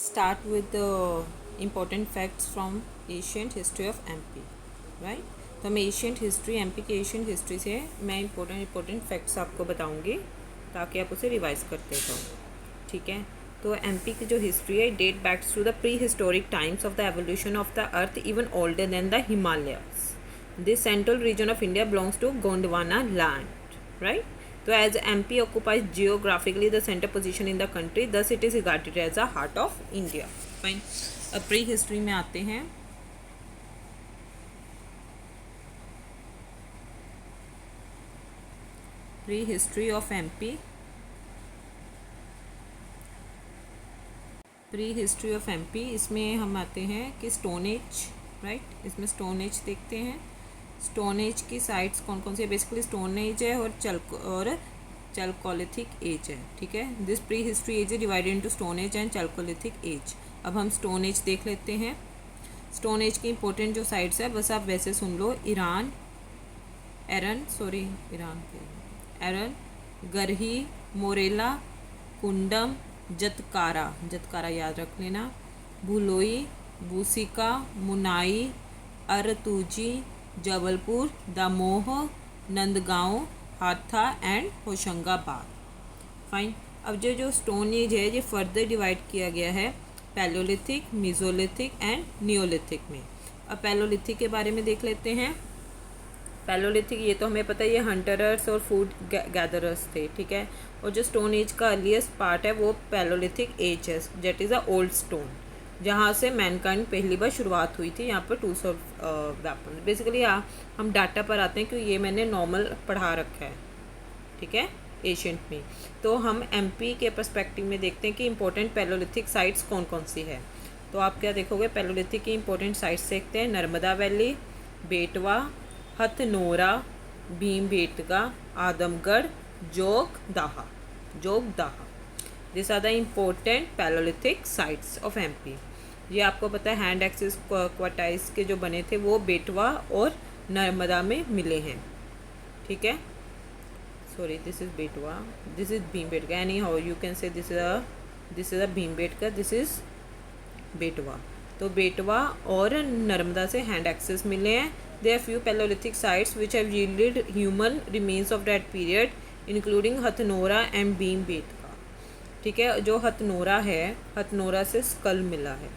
start with the important facts from ancient history of MP, right? तो हमें ancient history MP की ancient history से मैं important facts आपको बताऊंगी ताकि आप उसे रिवाइज करते जाओ, ठीक है। तो एमपी की जो हिस्ट्री है dates back to the prehistoric times of the evolution of the earth even older than the Himalayas. This central region of India belongs to Gondwana land, right. तो as MP occupies geographically the center position in the country, thus it is regarded as a heart of India. Fine. अब pre history में आते हैं। Pre history of MP। Pre history of MP इसमें हम आते हैं कि स्टोन एज, राइट। इसमें स्टोन एज देखते हैं। स्टोन एज की साइट्स कौन कौन सी है? बेसिकली स्टोन एज है और चैल्कोलिथिक एज है, ठीक है। This prehistory age is divided into stone age and chalcolithic age. अब हम स्टोन एज देख लेते हैं। स्टोन एज की इंपॉर्टेंट जो साइट्स है बस आप वैसे सुन लो। एरन, गरही, मोरेला, कुंडम, जतकारा याद रख लेना, भुलोई, बूसिका, मुनाई, अरतूजी, जबलपुर, दमोह, नंदगांव, हाथा एंड होशंगाबाद। फाइन। अब जो स्टोन एज है ये फर्दर डिवाइड किया गया है पैलोलिथिक, मीजोलिथिक एंड नियोलिथिक में। अब पैलोलिथिक के बारे में देख लेते हैं। पैलोलिथिक ये तो हमें पता है, ये हंटरर्स और फूड गैदरर्स थे, ठीक है। और जो स्टोन एज का अर्लीस्ट पार्ट है वो पैलोलिथिक एज है, that is a old stone, जहाँ से मैनकाइंड पहली बार शुरुआत हुई थी। यहाँ पर टूल्स ऑफ वेपन। बेसिकली हम डाटा पर आते हैं क्योंकि ये मैंने नॉर्मल पढ़ा रखा है, ठीक है, एशियंट में। तो हम MP के पर्सपेक्टिव में देखते हैं कि इंपॉर्टेंट पैलोलिथिक साइट्स कौन कौन सी है। तो आप क्या देखोगे? पैलोलिथिक की इंपॉर्टेंट साइट्स देखते हैं। Narmada valley, Betwa, Hathnora, Bhimbetka, Adamgarh, Jogdaha. This are the important palaeolithic sites of MP। ये आपको पता है हैंड एक्सिस क्वार्टाइल्स के जो बने थे वो बेटवा और नर्मदा में मिले हैं, ठीक है। सॉरी, दिस इज बेटवा, this is Bhimbetka. Any how you can say this is a Bhimbetka, this is बेटवा। तो बेटवा और नर्मदा से हैंड एक्सिस मिले हैं। There are few Paleolithic sites which have yielded human remains of that period, including Hathnora and Bhimbetka, ठीक है। जो हथनोरा है, हथनोरा से स्कल मिला है।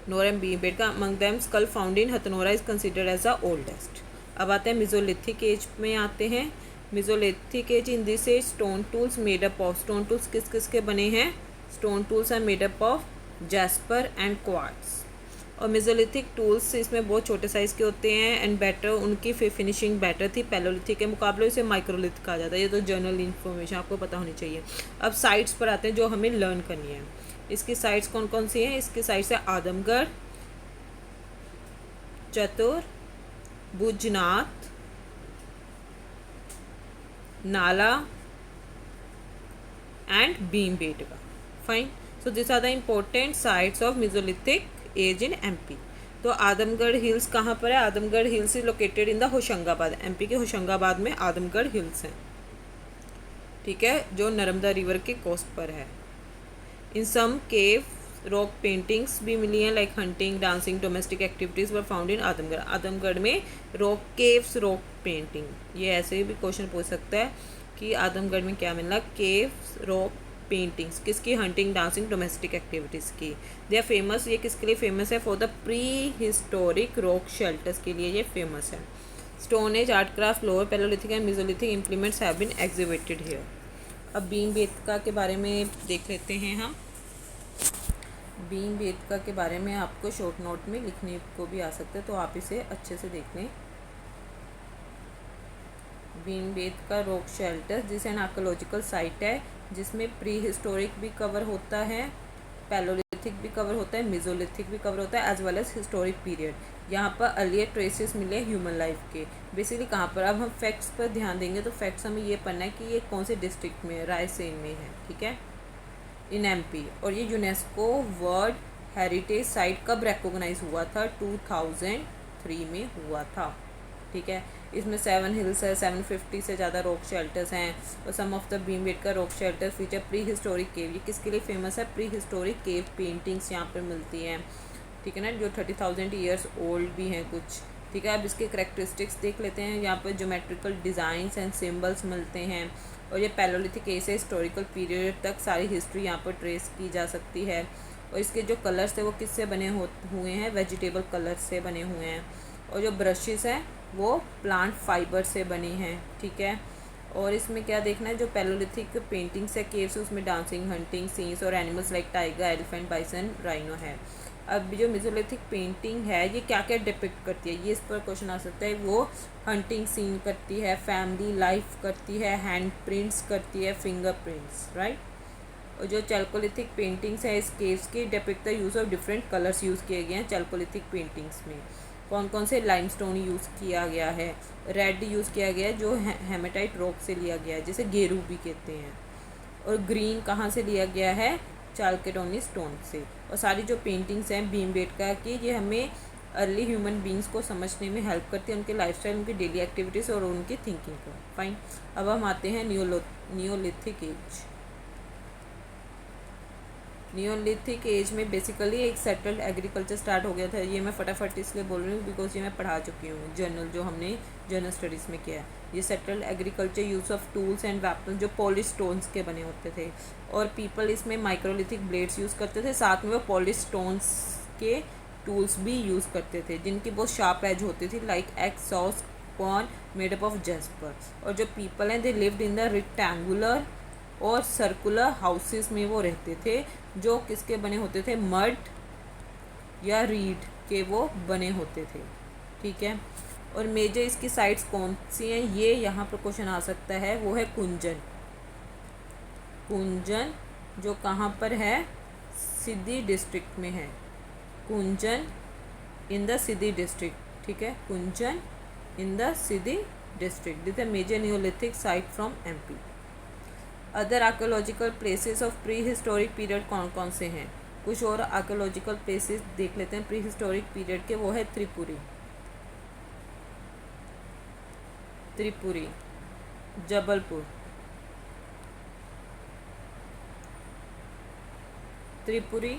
Nora and Bhimbetka, among them skull found in Hathnora is considered as the oldest। अब आते हैं मिजोलिथिक एज में आते हैं। Mesolithic age, in this age stone tools made up of, stone tools किस किस के बने हैं? Stone tools are made up of jasper and quartz. और मेसोलिथिक टूल्स इसमें बहुत छोटे साइज़ के होते हैं एंड बेटर, उनकी फिनिशिंग बेटर थी पैलोलिथिक के मुकाबले। इसे माइक्रोलिथ कहा जाता है। ये तो जनरल इन्फॉर्मेशन आपको पता होनी चाहिए। अब साइट्स पर आते हैं जो हमें लर्न करनी है। इसकी साइट्स कौन कौन सी हैं? इसकी साइट्स है Adamgarh, Chaturbhujnath, Nala and Bhimbetka. Fine. So this are the important sites of mesolithic age in MP। तो आदमगढ़ हिल्स कहाँ पर है? Adamgarh hills is located in the Hoshangabad. MP के होशंगाबाद में आदमगढ़ हिल्स हैं, ठीक है, जो नर्मदा रिवर के कोस्ट पर है। इन सम केव रॉक पेंटिंग्स भी मिली हैं, like hunting, dancing, domestic activities were found in Adamgarh. Adamgarh में रॉक केव्स, रॉक पेंटिंग, ये ऐसे भी क्वेश्चन पूछ सकता है कि आदमगढ़ में क्या मिला? केव्स, रॉक पेंटिंग्स, किसकी? हंटिंग, डांसिंग, डोमेस्टिक एक्टिविटीज़ की। दे आर फेमस, ये किसके लिए फेमस है? For the prehistoric rock shelters के लिए ये फेमस है। Stone age art craft, lower palaeolithic and mesolithic implements have been exhibited here. अब भीमबेटका के बारे में देख लेते हैं हम। भीमबेटका के बारे में आपको शॉर्ट नोट में लिखने को भी आ सकता है, तो आप इसे अच्छे से देख लें। भीमबेटका रॉक शेल्टर जिस एन आर्कोलॉजिकल साइट है जिसमें प्री हिस्टोरिक भी कवर होता है, पैलोलिथिक भी कवर होता है, मेसोलिथिक भी कवर होता है, as well as historic period. यहाँ पर अर्लियर ट्रेसेस मिले ह्यूमन लाइफ के। बेसिकली कहाँ पर? अब हम फैक्ट्स पर ध्यान देंगे तो फैक्ट्स हमें ये पढ़ना है कि ये कौन से डिस्ट्रिक्ट में, रायसेन में है, ठीक है, इन MP। और ये यूनेस्को वर्ल्ड हेरिटेज साइट कब रिकॉग्नाइज हुआ था? 2003 में हुआ था, ठीक है। इसमें 7 हिल्स है, 750 से ज़्यादा रॉक शेल्टर्स हैं और some of the Bhimbetka rock shelter feature prehistoric cave. ये किसके लिए फेमस है? प्री हिस्टोरिक केव पेंटिंग्स यहाँ पर मिलती हैं, ठीक है ना, जो 30,000 ईयर्स ओल्ड भी हैं कुछ, ठीक है। अब इसके करेक्टरिस्टिक्स देख लेते हैं। यहाँ पर ज्योमेट्रिकल डिज़ाइंस एंड सिम्बल्स मिलते हैं और ये पैलोलिथिक एज से हिस्टोरिकल पीरियड तक सारी हिस्ट्री यहाँ पर ट्रेस की जा सकती है। और इसके जो कलर्स थे वो किससे बने हुए हैं? वेजिटेबल कलर्स से बने हुए हैं। और जो ब्रशेस हैं वो प्लांट फाइबर से बने हैं, ठीक है। और इसमें क्या देखना है, जो पैलोलिथिक पेंटिंग्स है केव्स, उसमें डांसिंग, हंटिंग सीन्स और animals like tiger, elephant, bison, rhino है। अब जो मेसोलिथिक पेंटिंग है ये क्या क्या डिपिक्ट करती है, ये इस पर क्वेश्चन आ सकता है। वो हंटिंग सीन करती है, फैमिली लाइफ करती है, हैंड प्रिंट्स करती है, फिंगर प्रिंट्स, राइट। और जो चैल्कोलिथिक पेंटिंग्स है इस केव्स की depict the use of different colours use किए गए हैं चैल्कोलिथिक पेंटिंग्स में। कौन कौन से? लाइमस्टोन यूज़ किया गया है, रेड यूज़ किया गया है जो हेमेटाइट रॉक से लिया गया है, जिसे गेरू भी कहते हैं। और ग्रीन कहाँ से लिया गया है? चालकेडोनी स्टोन से। और सारी जो पेंटिंग्स हैं भीमबेटका की, ये हमें अर्ली ह्यूमन बींग्स को समझने में हेल्प करती है, उनके लाइफस्टाइल, उनकी डेली एक्टिविटीज़ और उनकी थिंकिंग को। फाइन। अब हम आते हैं नियोलिथिक एज। नियोलिथिक एज में बेसिकली एक सेटल्ड एग्रीकल्चर स्टार्ट हो गया था। ये मैं फटाफट इसलिए बोल रही हूँ बिकॉज ये मैं पढ़ा चुकी हूँ जर्नल, जो हमने जर्नल स्टडीज़ में किया है। ये settled agriculture, use of tools and weapons जो पॉलिश स्टोन्स के बने होते थे। और पीपल इसमें माइक्रोलिथिक ब्लेड्स यूज़ करते थे, साथ में वो पॉलिश स्टोन्स के टूल्स भी यूज़ करते थे जिनकी बहुत शार्प एज होती थी, like x, sauce, corn made up of jasper. और जो पीपल हैं they lived in the rectangular और सर्कुलर हाउसेस में वो रहते थे, जो किसके बने होते थे? मड या रीड के वो बने होते थे, ठीक है। और मेजर इसकी साइट्स कौन सी हैं, ये यहाँ पर क्वेश्चन आ सकता है। वो है कुंजन। कुंजन जो कहाँ पर है? सिद्धि डिस्ट्रिक्ट में है। Kunjan in the Sidhi district, ठीक है। Kunjan in the Sidhi district. This है major neolithic site from MP. Other archaeological places of prehistoric period कौन कौन से हैं? कुछ और आर्कोलॉजिकल प्लेसेस देख लेते हैं प्री हिस्टोरिक पीरियड के। वो है त्रिपुरी, त्रिपुरी, जबलपुर, त्रिपुरी,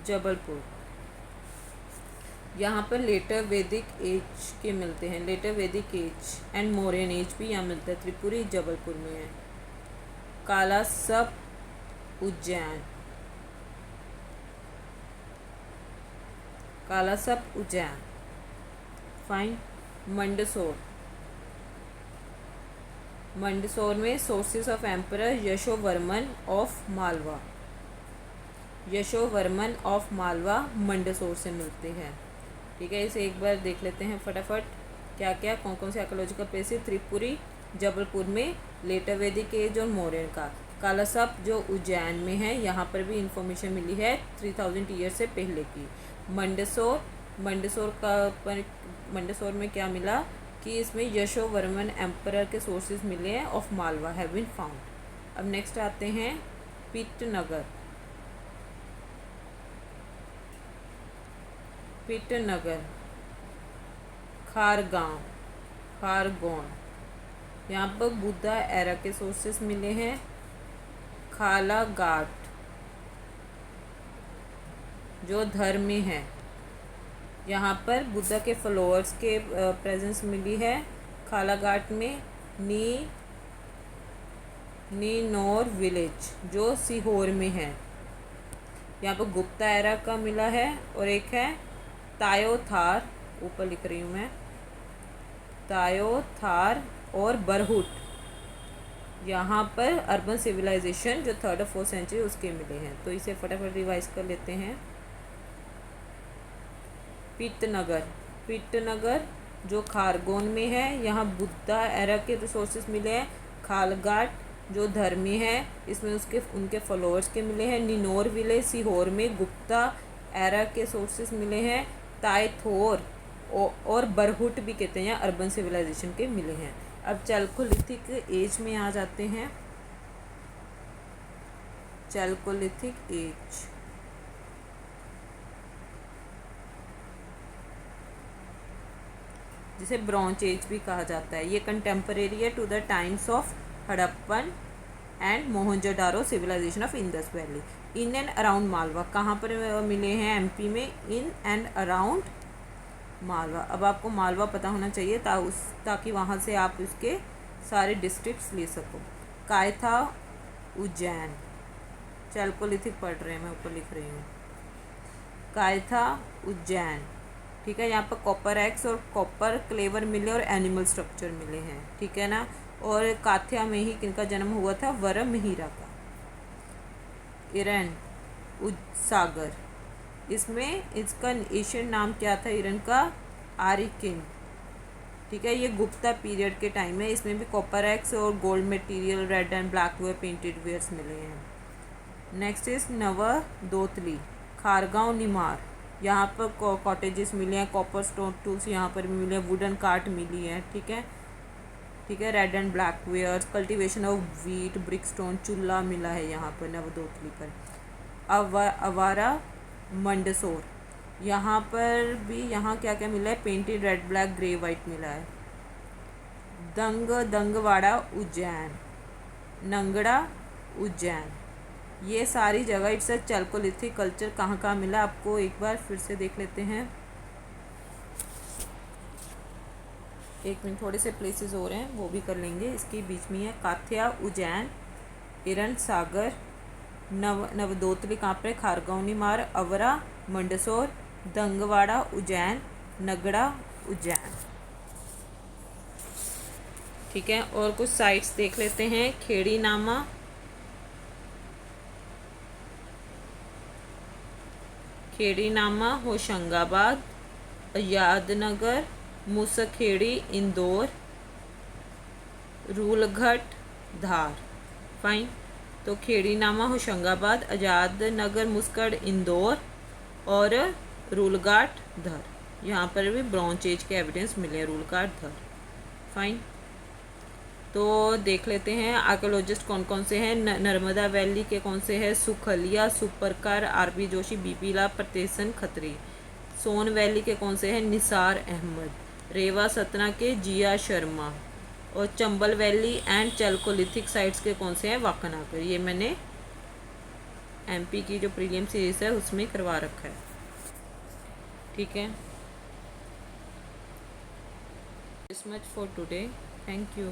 जबलपुर। यहाँ पर लेटर वैदिक एज के मिलते हैं, लेटर वैदिक एज एंड मौर्यन एज भी यहाँ मिलता है, त्रिपुरी जबलपुर में है। कालासप, उज्जैन, कालासप उज्जैन। फाइन। मंडसौर, मंडसौर में sources of emperor Yashovarman of Malwa, Yashovarman of Malwa Mandsaur से मिलते हैं, ठीक है। इसे एक बार देख लेते हैं फटाफट, क्या क्या कौन कौन से आर्कोलॉजिकल प्लेस है। त्रिपुरी जबलपुर में लेटर वैदिक एज और मौर्यन का। कालासप जो उज्जैन में है, यहाँ पर भी इंफॉर्मेशन मिली है 3000 ईयर से पहले की। मंडसौर, मंडसौर में क्या मिला कि इसमें यशोवर्मन एम्परर के सोर्सेज मिले हैं of Malwa have been found. अब नेक्स्ट आते हैं पिट्टनगर, पिट्टनगर, खारगांव, खारगोन, यहाँ पर बुद्धा एरा के सोर्सेस मिले हैं। खालाघाट जो धर्म में है, यहाँ पर बुद्धा के फॉलोअर्स के प्रेजेंस मिली है। खालाघाट में नीनोर विलेज जो सीहोर में है, यहाँ पर गुप्ता एरा का मिला है। और एक है तायोथार, ऊपर लिख रही हूँ मैं, तायोथार और बरहुट, यहाँ पर अर्बन सिविलाइजेशन जो 3rd और 4th सेंचुरी उसके मिले हैं। तो इसे फटाफट रिवाइज कर लेते हैं। पिट्टनगर, पिट्टनगर जो खारगोन में है, यहाँ बुद्धा एरा के रिसोर्सेज मिले हैं। खालघाट जो धर्मी है, इसमें उनके फॉलोअर्स के मिले हैं। निनोर विलेज सीहोर में गुप्ता एरा के सोर्सेज मिले हैं। तायथोर और बरहुट भी कहते हैं, यहाँ अर्बन सिविलाइजेशन के मिले हैं। अब चैल्कोलिथिक एज में आ जाते हैं। चैल्कोलिथिक एज, जिसे ब्रॉन्ज एज भी कहा जाता है। ये कंटेम्परेरी है to the times of Harappan and Mohenjodaro civilisation of Indus valley. In and around Malwa, कहाँ पर मिले हैं? एमपी में, इन एंड अराउंड मालवा। अब आपको मालवा पता होना चाहिए ताकि वहाँ से आप इसके सारे डिस्ट्रिक्ट्स ले सको। कायथा, उज्जैन, चैल्कोलिथिक पढ़ रहे हैं, मैं ऊपर लिख रही हूँ। कायथा, उज्जैन, ठीक है। यहाँ पर कॉपर एक्स और कॉपर क्लेवर मिले और एनिमल स्ट्रक्चर मिले हैं, ठीक है ना। और काथ्या में ही किनका जन्म हुआ था? वरमहिरा का। इरन, सागर, इसमें इसका एशियन नाम क्या था इरन का? आरिकिन, ठीक है। ये गुप्ता पीरियड के टाइम है। इसमें भी कॉपर एक्स और gold material, red and black ware, painted wares मिले हैं। नेक्स्ट इज नवदोतली, खारगांव, निमार, यहाँ पर कॉटेजेस मिले हैं। कॉपर स्टोन टूल्स यहाँ पर भी मिले हैं। वुडन कार्ट मिली है, ठीक है, ठीक है। Red and black ware, cultivation of wheat, brick stone, चूल्हा मिला है यहाँ पर नवदोतली पर। अवारा, मंडसोर, यहाँ पर भी यहाँ क्या क्या मिला है? Painted red, black, grey, white मिला है। दंगवाड़ा, उज्जैन, नंगड़ा, उज्जैन, ये सारी जगह इट्स अ चैल्कोलिथिक कल्चर। कहाँ कहाँ मिला आपको एक बार फिर से देख लेते हैं। एक मिनट, थोड़े से प्लेसेस हो रहे हैं वो भी कर लेंगे। इसके बीच में है काथ्या, उज्जैन, इरन, सागर, नवदोतली कहाँ पर? खारगांव, निमार, अवरा, मंडसौर, दंगवाड़ा, उज्जैन, नगड़ा, उज्जैन, ठीक है। और कुछ साइट्स देख लेते हैं। खेड़ी नामा, होशंगाबाद, यादनगर, मूसखेड़ी, इंदौर, रूलघट, धार। फाइन। तो खेड़ी नामा, होशंगाबाद, आज़ाद नगर, मुस्कड़, इंदौर और रूलघाट, धर। यहाँ पर भी ब्रॉन्ज एज के एविडेंस मिले, रूलघाट, धर। फाइन। तो देख लेते हैं आर्कोलॉजिस्ट कौन कौन से हैं। नर्मदा वैली के कौन से हैं? सुखलिया, सुपरकर, आरबी जोशी, बीपीला, प्रतेसन खत्री। सोन वैली के कौन से हैं? निसार अहमद। रेवा सतना के जिया शर्मा। और Chambal valley and Chalcolithic sites के कौन से हैं? वाकनाकर। ये मैंने एमपी की जो प्रीलियम सीरीज है उसमें करवा रखा है, ठीक है। This much for today, thank you.